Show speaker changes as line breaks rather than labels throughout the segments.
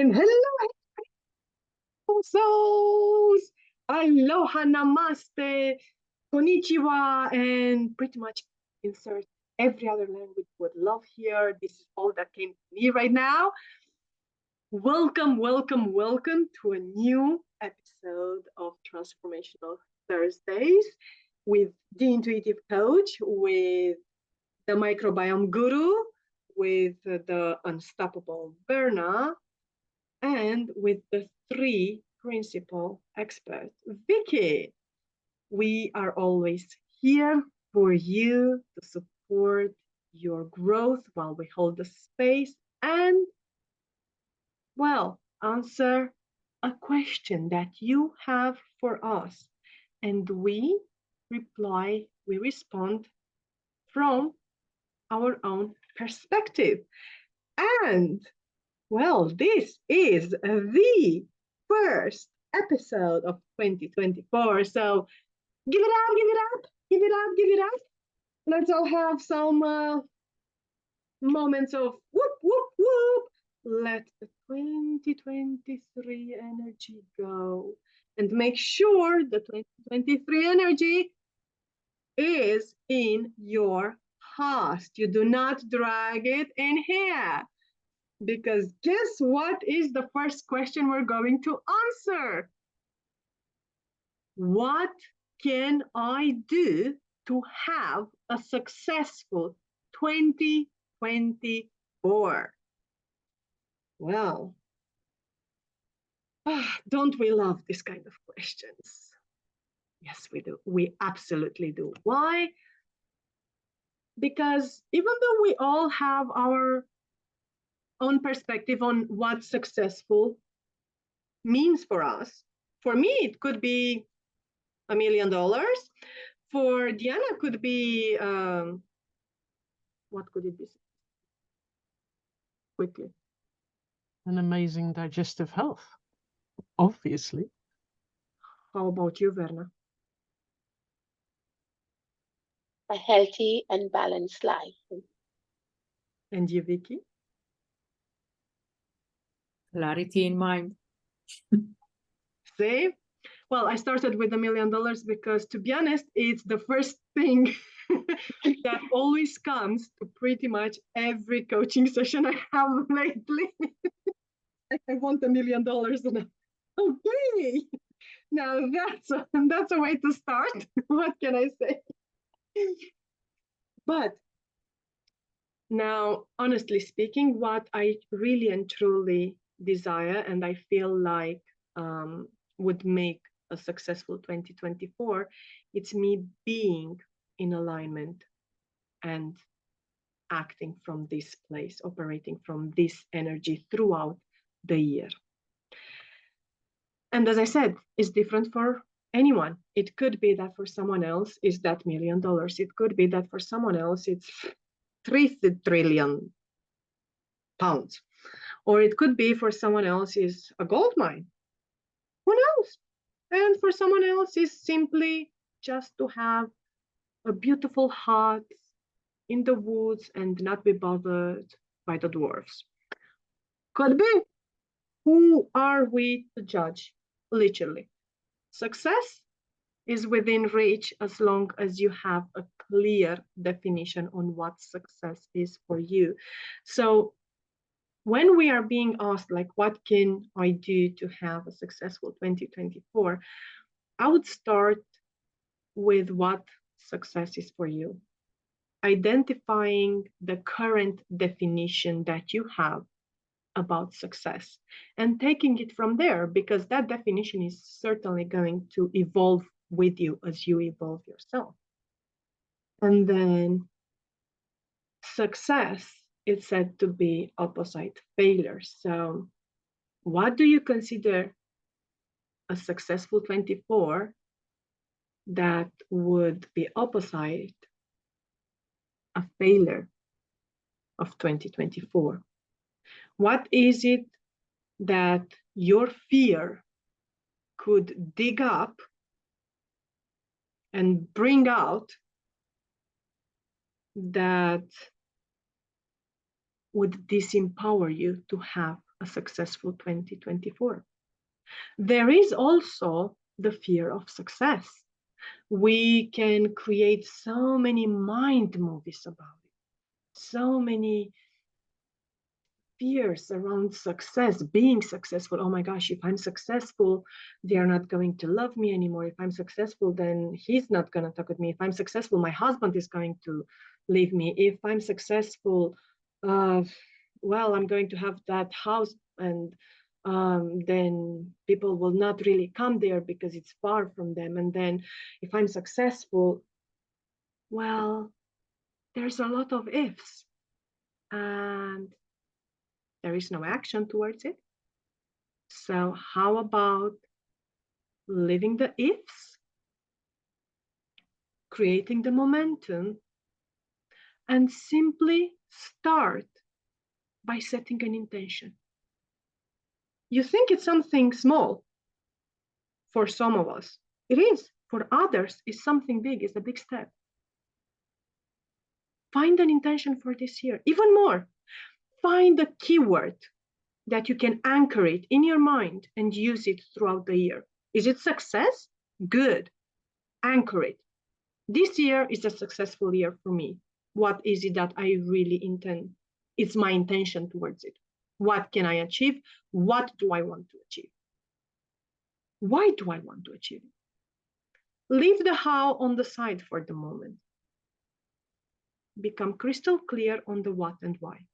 And hello, souls! Aloha, namaste, konnichiwa, and pretty much insert every other language would love here. This is all that came to me right now. Welcome, welcome, welcome to a new episode of Transformational Thursdays with the Intuitive Coach, with the Microbiome Guru, with the Unstoppable Verna, and with the three principal experts. Vicky, we are always here for you to support your growth while we hold the space and, well, answer a question that you have for us. And we respond from our own perspective. And well, this is the first episode of 2024. So give it up, give it up, give it up, give it up. Let's all have some moments of whoop, whoop, whoop. Let the 2023 energy go. And make sure the 2023 energy is in your heart. You do not drag it in here. Because guess what is the first question we're going to answer? What can I do to have a successful 2024? Well, don't we love this kind of questions? Yes, we do. We absolutely do. Why? Because even though we all have our own perspective on what successful means for us, for me, it could be $1 million. For Diana, could be, what could it be? Quickly.
An amazing digestive health, obviously.
How about you, Verna?
A healthy and balanced life.
And you, Vicky?
Clarity in mind.
See? Well, I started with $1 million because, to be honest, it's the first thing that always comes to pretty much every coaching session I have lately. I want $1 million. And okay, now that's a way to start. What can I say? But now, honestly speaking, what I really and truly desire, and I feel like would make a successful 2024, it's me being in alignment and acting from this place, operating from this energy throughout the year. And as I said, it's different for anyone. It could be that for someone else is that $1 million. It could be that for someone else it's 3 trillion pounds. Or it could be for someone else is a gold mine. Who knows? And for someone else is simply just to have a beautiful hut in the woods and not be bothered by the dwarfs. Could be. Who are we to judge? Literally. Success is within reach as long as you have a clear definition on what success is for you. So when we are being asked, like, what can I do to have a successful 2024? I would start with what success is for you. Identifying the current definition that you have about success and taking it from there, because that definition is certainly going to evolve with you as you evolve yourself. And then success is said to be opposite failure. So what do you consider a successful 24 that would be opposite a failure of 2024? What is it that your fear could dig up and bring out that would disempower you to have a successful 2024. There is also the fear of success. We can create so many mind movies about it, so many fears around success, being successful. Oh my gosh, if I'm successful, they are not going to love me anymore. If I'm successful, then he's not going to talk with me. If I'm successful, my husband is going to leave me. If I'm successful, well, I'm going to have that house, and then people will not really come there because it's far from them. And then if I'm successful, well, there's a lot of ifs, and there is no action towards it. So how about living the ifs, creating the momentum, and simply start by setting an intention? You think it's something small for some of us. It is. For others, it's something big, it's a big step. Find an intention for this year. Even more, find a keyword that you can anchor it in your mind and use it throughout the year. Is it success? Good. Anchor it. This year is a successful year for me. What is it that I really intend? It's my intention towards it. What can I achieve? What do I want to achieve? Why do I want to achieve it? Leave the how on the side for the moment. Become crystal clear on the what and why.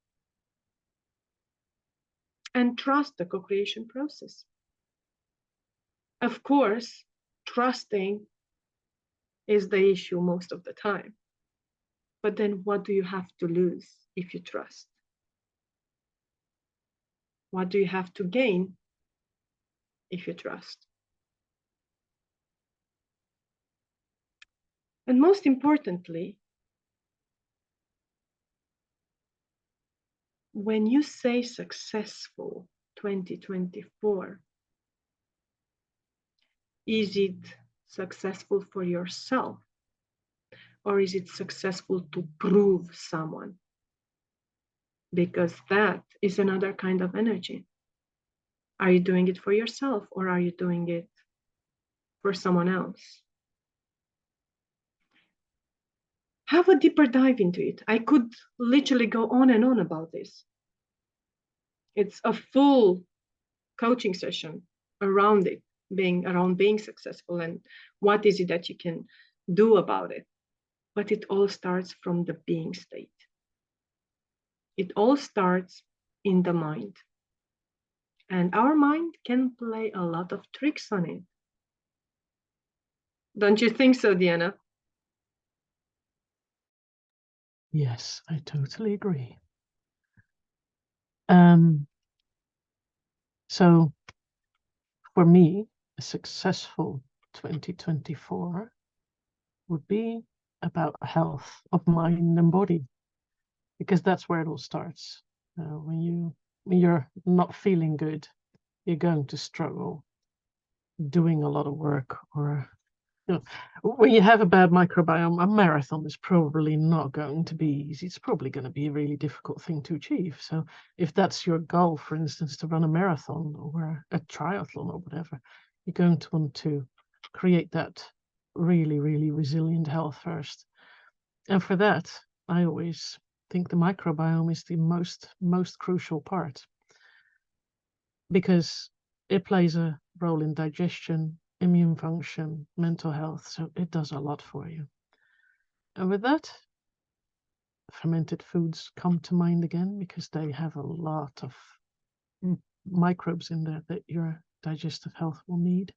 And trust the co-creation process. Of course, trusting is the issue most of the time. But then what do you have to lose if you trust? What do you have to gain if you trust? And most importantly, when you say successful 2024, is it successful for yourself? Or is it successful to prove someone? Because that is another kind of energy. Are you doing it for yourself, or are you doing it for someone else? Have a deeper dive into it. I could literally go on and on about this. It's a full coaching session around it, being successful, and what is it that you can do about it. But it all starts from the being state. It all starts in the mind. And our mind can play a lot of tricks on it. Don't you think so, Diana?
Yes, I totally agree. So for me, a successful 2024 would be about health of mind and body, because that's where it all starts. When you're not feeling good, you're going to struggle doing a lot of work, or when you have a bad microbiome, a marathon is probably not going to be easy. It's probably going to be a really difficult thing to achieve. So if that's your goal, for instance, to run a marathon or a triathlon or whatever, you're going to want to create that really, really resilient health first. And for that, I always think the microbiome is the most crucial part, because it plays a role in digestion, immune function, mental health. So it does a lot for you. And with that, fermented foods come to mind again, because they have a lot of microbes in there that your digestive health will need.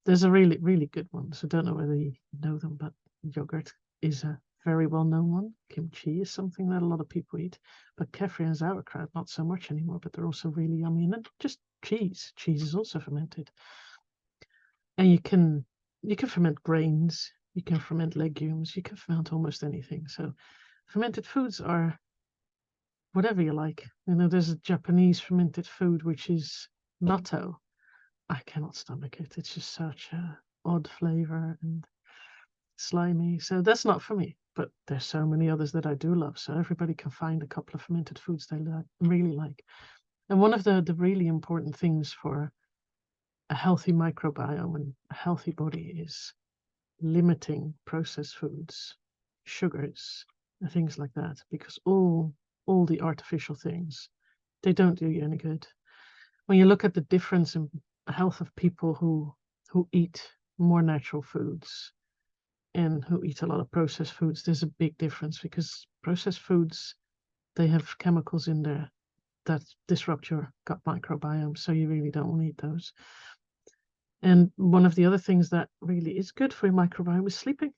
There's a really, really good one. So I don't know whether you know them, but yogurt is a very well-known one. Kimchi is something that a lot of people eat, but kefir and sauerkraut not so much anymore, but they're also really yummy. And then just cheese is also fermented. And you can ferment grains, you can ferment legumes, you can ferment almost anything. So fermented foods are whatever you like. There's a Japanese fermented food which is natto. I cannot stomach it. It's just such a odd flavor and slimy. So that's not for me. But there's so many others that I do love. So everybody can find a couple of fermented foods they really like. And one of the really important things for a healthy microbiome and a healthy body is limiting processed foods, sugars, and things like that, because all the artificial things, they don't do you any good. When you look at the difference in health of people who eat more natural foods and who eat a lot of processed foods, there's a big difference, because processed foods, they have chemicals in there that disrupt your gut microbiome, so you really don't want to eat those. And one of the other things that really is good for your microbiome is sleeping.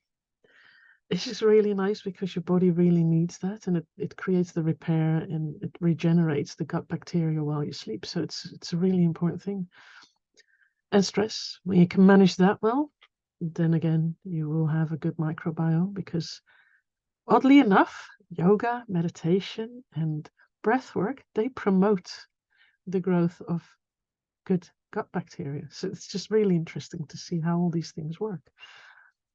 It's just really nice because your body really needs that, and it creates the repair and it regenerates the gut bacteria while you sleep. So it's a really important thing. And stress, when you can manage that well, then again, you will have a good microbiome, because oddly enough, yoga, meditation, and breath work, they promote the growth of good gut bacteria. So it's just really interesting to see how all these things work.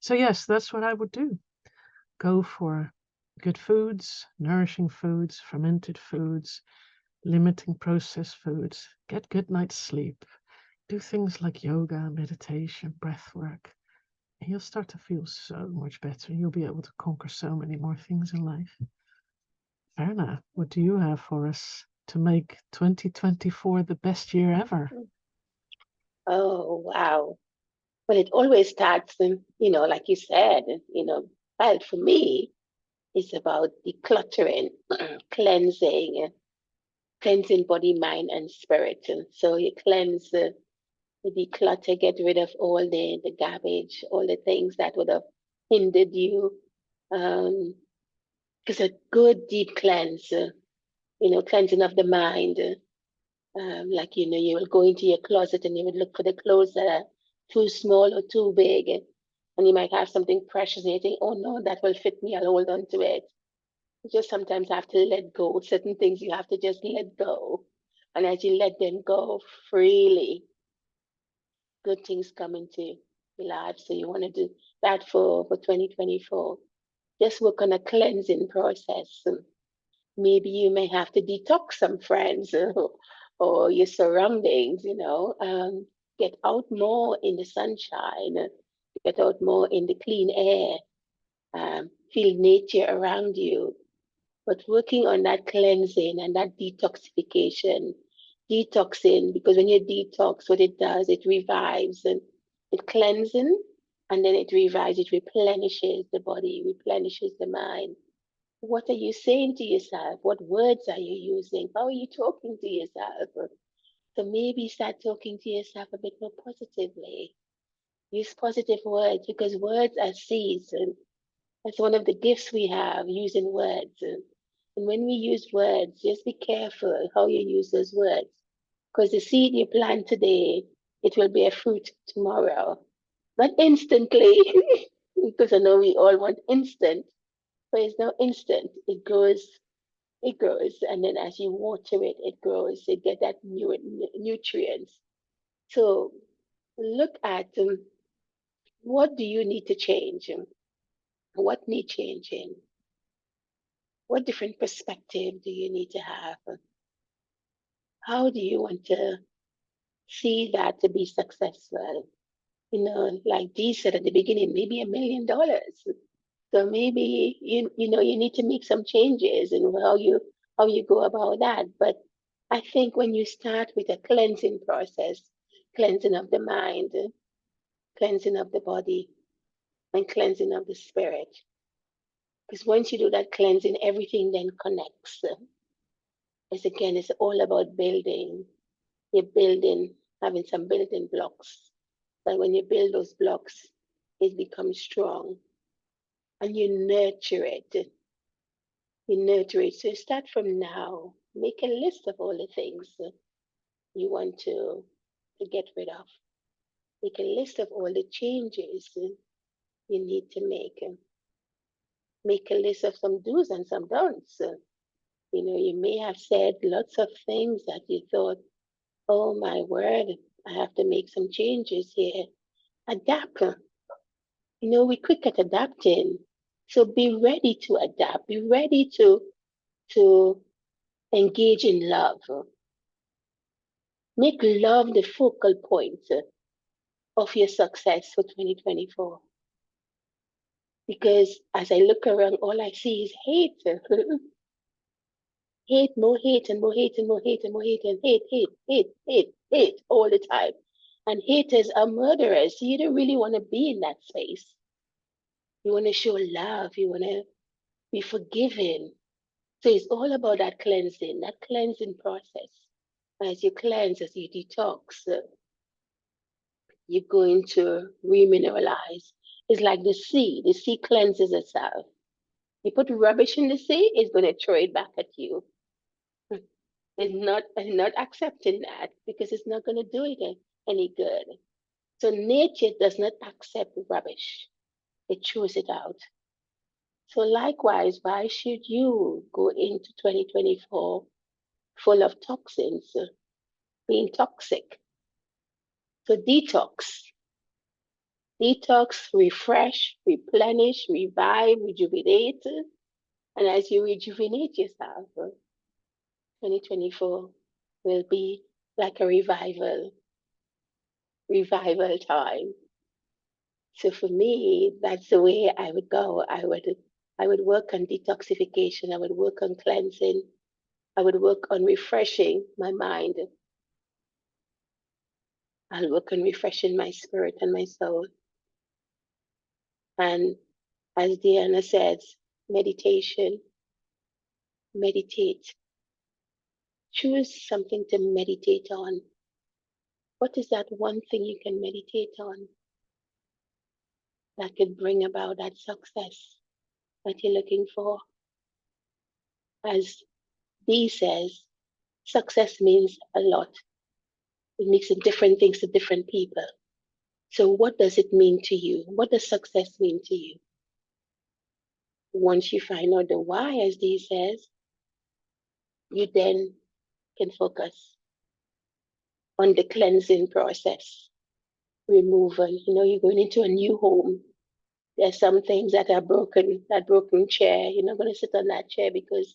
So yes, that's what I would do. Go for good foods, nourishing foods, fermented foods, limiting processed foods, get good night's sleep, do things like yoga, meditation, breath work, and you'll start to feel so much better. You'll be able to conquer so many more things in life. Verna, what do you have for us to make 2024 the best year ever?
Oh, wow. Well, it always starts, like you said, well, for me, it's about decluttering, cleansing body, mind, and spirit. And so you cleanse, you declutter, get rid of all the garbage, all the things that would have hindered you. Because a good deep cleanse, cleansing of the mind. Like, you will go into your closet and you would look for the clothes that are too small or too big. And you might have something precious and you think, oh no, that will fit me, I'll hold on to it. You just sometimes have to let go. Certain things you have to just let go. And as you let them go freely, good things come into your life. So you want to do that for 2024. Just work on a cleansing process. Maybe you may have to detox some friends or your surroundings, get out more in the sunshine, get out more in the clean air, feel nature around you. But working on that cleansing and that detoxification, detoxing, because when you detox, what it does, it revives and it cleanses, and then it revives, it replenishes the body, replenishes the mind. What are you saying to yourself? What words are you using? How are you talking to yourself? So maybe start talking to yourself a bit more positively. Use positive words, because words are seeds. And that's one of the gifts we have, using words. And when we use words, just be careful how you use those words. Because the seed you plant today, it will bear fruit tomorrow. Not instantly, because I know we all want instant, but it's not instant. It grows, and then as you water it, it grows. You get that nutrients. So look at what do you need to change? What need changing? What different perspective do you need to have? How do you want to see that to be successful? Like Dee said at the beginning, maybe $1 million. So maybe you need to make some changes in how you go about that. But I think when you start with a cleansing process, cleansing of the mind, cleansing of the body, and cleansing of the spirit, because once you do that cleansing, everything then connects. It's all about building. You're building, having some building blocks. But when you build those blocks, it becomes strong, and you nurture it. So start from now. Make a list of all the things you want to get rid of. Make a list of all the changes you need to make. Make a list of some do's and some don'ts. You may have said lots of things that you thought, oh my word, I have to make some changes here. Adapt. We're quick at adapting. So be ready to adapt. Be ready to engage in love. Make love the focal point of your success for 2024. Because as I look around, all I see is hate. Hate, more hate, and more hate, and more hate, and more hate, and hate all the time. And haters are murderers. So you don't really want to be in that space. You want to show love. You want to be forgiving. So it's all about that cleansing process. As you cleanse, as you detox, you're going to remineralize. It's like the sea. The sea cleanses itself. You put rubbish in the sea, it's going to throw it back at you. It's not accepting that because it's not going to do it any good. So nature does not accept rubbish. It throws it out. So likewise, why should you go into 2024 full of toxins, being toxic? So detox, refresh, replenish, revive, rejuvenate. And as you rejuvenate yourself, 2024 will be like a revival time. So for me, that's the way I would go. I would work on detoxification. I would work on cleansing. I would work on refreshing my mind. I'll work on refreshing my spirit and my soul. And as Diana says, meditate. Choose something to meditate on. What is that one thing you can meditate on that could bring about that success that you're looking for? As Dee says, success means a lot. It means different things to different people. So what does it mean to you? What does success mean to you? Once you find out the why, as Dee says, you then can focus on the cleansing process, removal. You're going into a new home. There's some things that are broken, that broken chair. You're not going to sit on that chair because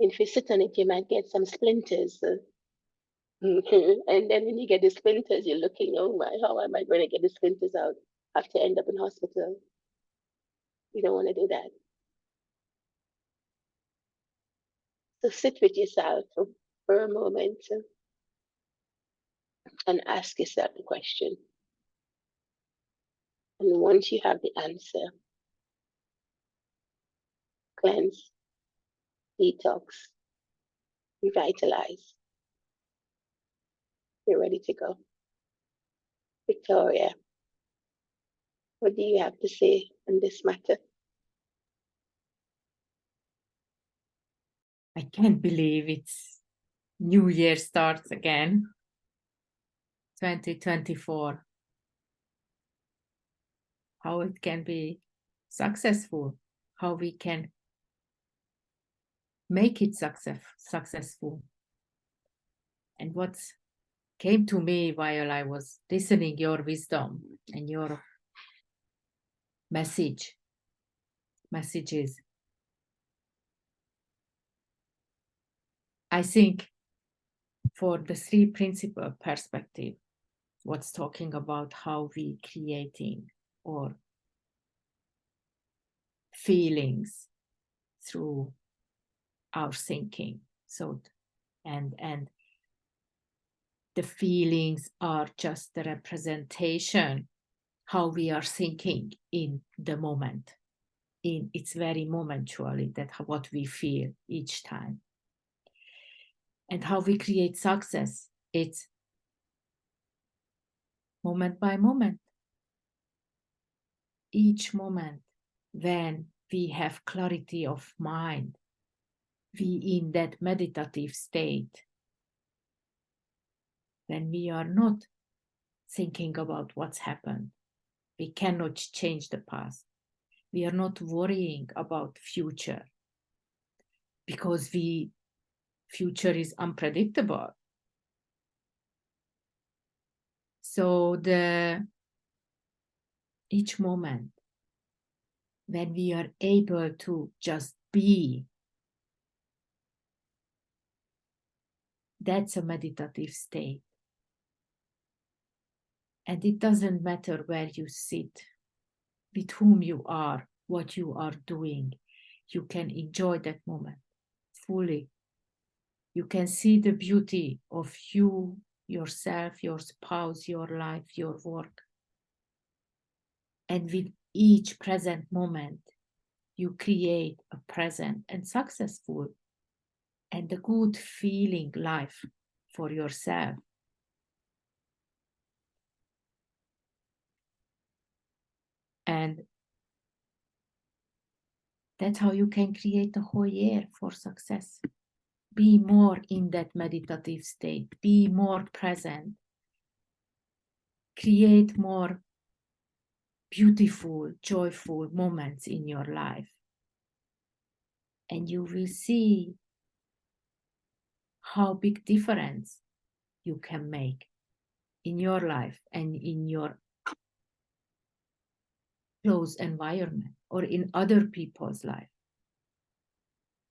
if you sit on it, you might get some splinters. And then when you get the splinters, you're looking, oh my, how am I going to get the splinters out? Have to end up in hospital. You don't want to do that. So sit with yourself for a moment and ask yourself the question. And once you have the answer, cleanse, detox, revitalize. You're ready to go. Victoria, what do you have to say on this matter?
I can't believe it's New Year starts again. 2024. How it can be successful, how we can make it successful. And what came to me while I was listening your wisdom and your messages, I think for the three principle perspective, what's talking about how we creating or feelings through our thinking. So, and the feelings are just the representation how we are thinking in the moment. It's very momentually that what we feel each time. And how we create success, it's moment by moment. Each moment when we have clarity of mind, we in that meditative state, when we are not thinking about what's happened, we cannot change the past. We are not worrying about future because future is unpredictable. So each moment when we are able to just be, that's a meditative state. And it doesn't matter where you sit, with whom you are, what you are doing. You can enjoy that moment fully. You can see the beauty of you, yourself, your spouse, your life, your work. And with each present moment, you create a present and successful and a good feeling life for yourself. And that's how you can create a whole year for success. Be more in that meditative state. Be more present. Create more beautiful, joyful moments in your life. And you will see how big difference you can make in your life and in your close environment or in other people's life.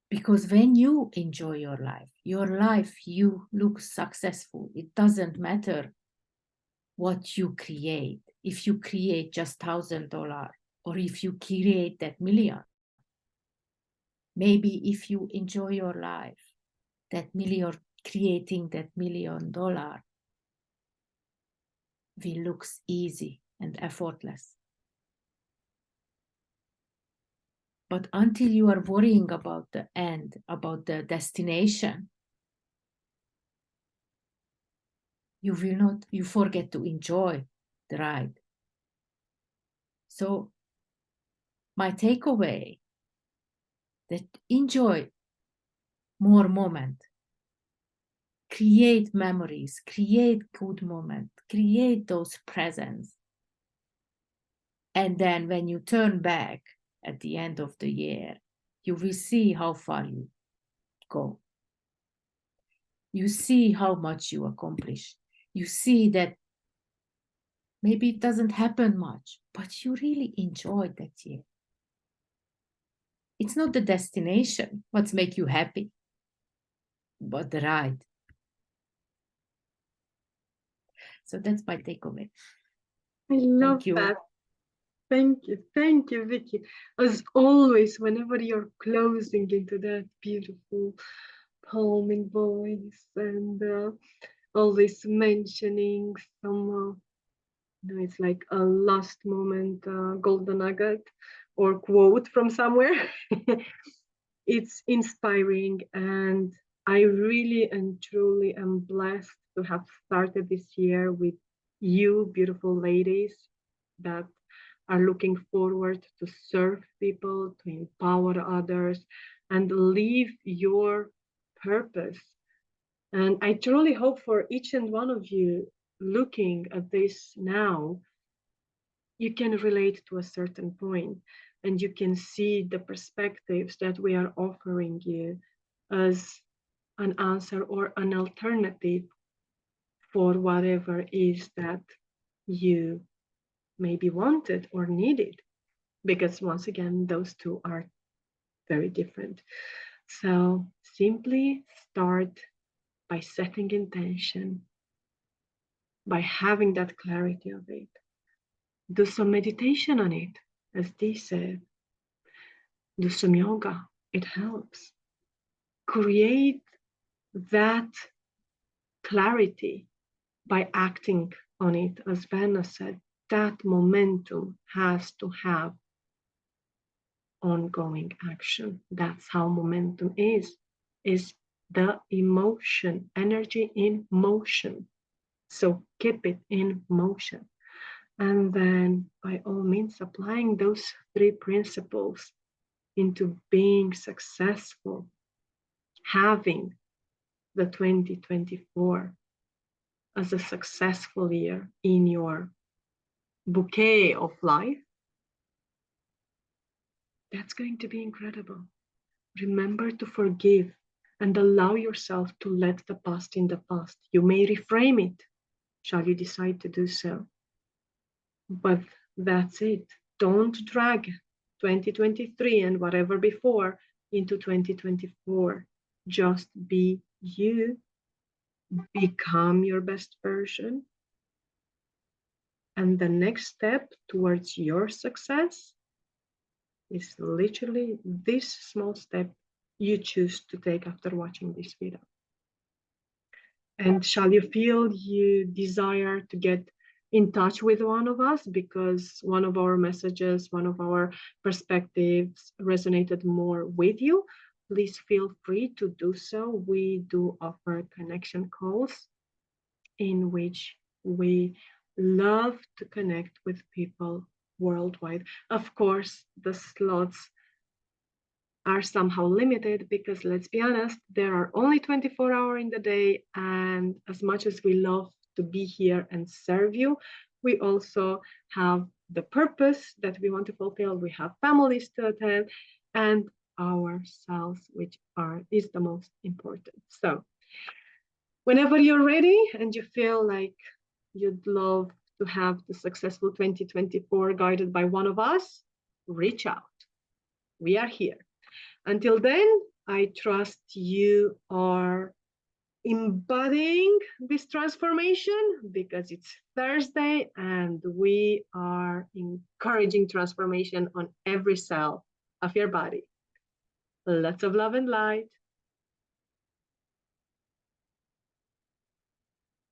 Because when you enjoy your life, you look successful. It doesn't matter what you create. If you create just $1,000 or if you create that million, maybe if you enjoy your life, that million, creating that $1 million will look easy and effortless. But until you are worrying about the end, about the destination, you forget to enjoy the ride. So my takeaway, that enjoy more moment, create memories, create good moments, create those presents. And then when you turn back at the end of the year, you will see how far you go. You see how much you accomplish. You see that maybe it doesn't happen much, but you really enjoyed that year. It's not the destination what's make you happy, but the ride. So that's my takeaway.
I love that. Thank you, Vicky. As always, whenever you're closing into that beautiful calming voice and always mentioning some, it's like a last moment golden nugget or quote from somewhere. It's inspiring, and I really and truly am blessed to have started this year with you, beautiful ladies, that are looking forward to serve people, to empower others, and live your purpose. And I truly hope for each and one of you looking at this now, you can relate to a certain point and you can see the perspectives that we are offering you as an answer or an alternative for whatever is that you maybe wanted or needed. Because once again, those two are very different. So simply start by setting intention, by having that clarity of it. Do some meditation on it, as Dee said. Do some yoga, it helps. Create that clarity by acting on it, as Verna said. That momentum has to have ongoing action. That's how momentum is the emotion, energy in motion. So keep it in motion. And then by all means, applying those 3 principles into being successful, having the 2024 as a successful year in your bouquet of life, that's going to be incredible. Remember to forgive and allow yourself to let the past in the past. You may reframe it, shall you decide to do so. But that's it. Don't drag 2023 and whatever before into 2024. Just be you. Become your best version. And the next step towards your success is literally this small step you choose to take after watching this video. And shall you feel you desire to get in touch with one of us because one of our messages, one of our perspectives resonated more with you, please feel free to do so. We do offer connection calls in which we love to connect with people worldwide. Of course, the slots are somehow limited because, let's be honest, there are only 24 hours in the day, and as much as we love to be here and serve you, we also have the purpose that we want to fulfill. We have families to attend and ourselves, which is the most important. So whenever you're ready and you feel like you'd love to have the successful 2024 guided by one of us, reach out. We are here. Until then, I trust you are embodying this transformation because it's Thursday and we are encouraging transformation on every cell of your body. Lots of love and light.